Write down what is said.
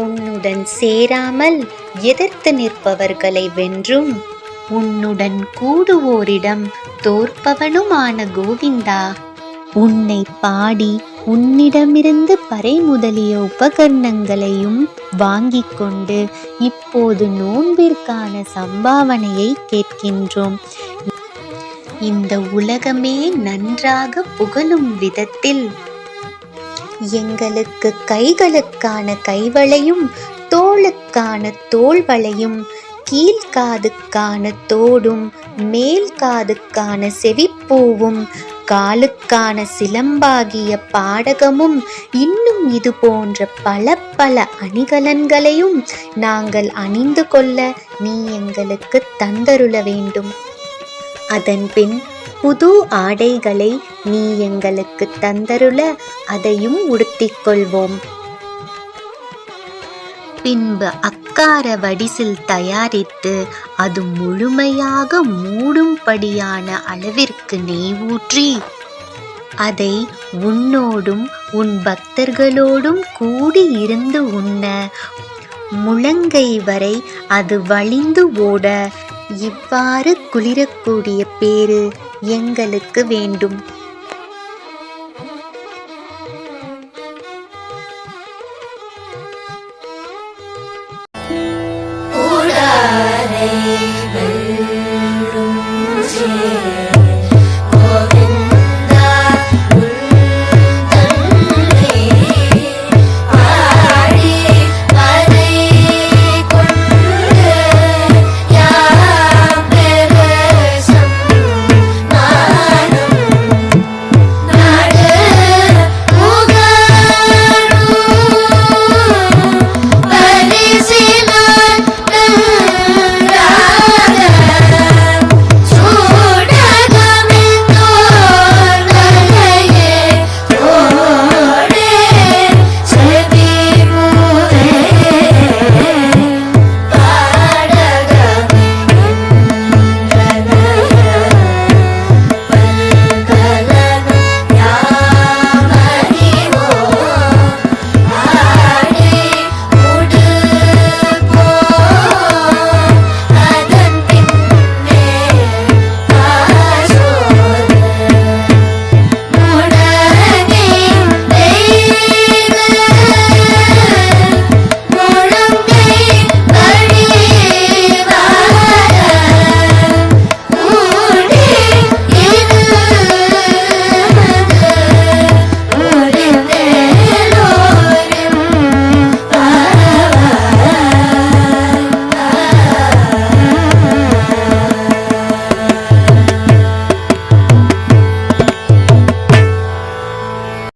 உன்னுடன் சேராமல் எதிர்த்து நிற்பவர்களை வென்றும் உன்னுடன் கூடுவோரிடம் தோற்பவனுமான கோவிந்தா, உன்னை பாடி உன்னிடமிருந்து பறை முதலிய உபகரணங்களையும் வாங்கிக் கொண்டு இப்போது நோன்பிற்கான சம்பாவனையை கேட்கின்றோம். இந்த உலகமே நன்றாக புகழும் விதத்தில் எங்களுக்கு கைகளுக்கான கைவளையும் தோளுக்கான தோள்வளையும் கீழ்காதுக்கான தோடும் மேல் காதுக்கான செவிப்பூவும் காலுக்கான சிலம்பாகிய பாடகமும் இன்னும் இது போன்ற பல பல அணிகலன்களையும் நாங்கள் அணிந்து கொள்ள நீ எங்களுக்கு தந்தருள வேண்டும். அதன்பின் புது ஆடைகளை நீ எங்களுக்கு தந்தருள அதையும் உடுத்திக்கொள்வோம். பின்பு அக்கார வடிசில் தயாரித்து அது முழுமையாக மூடும்படியான அளவிற்கு நெய் ஊற்றி அதை உன்னோடும் உன் பக்தர்களோடும் கூடி இருந்து உண்ண முழங்கை வரை அது வழிந்து ஓட இவ்வாறு குளிரக்கூடிய பேறு எங்களுக்கு வேண்டும்.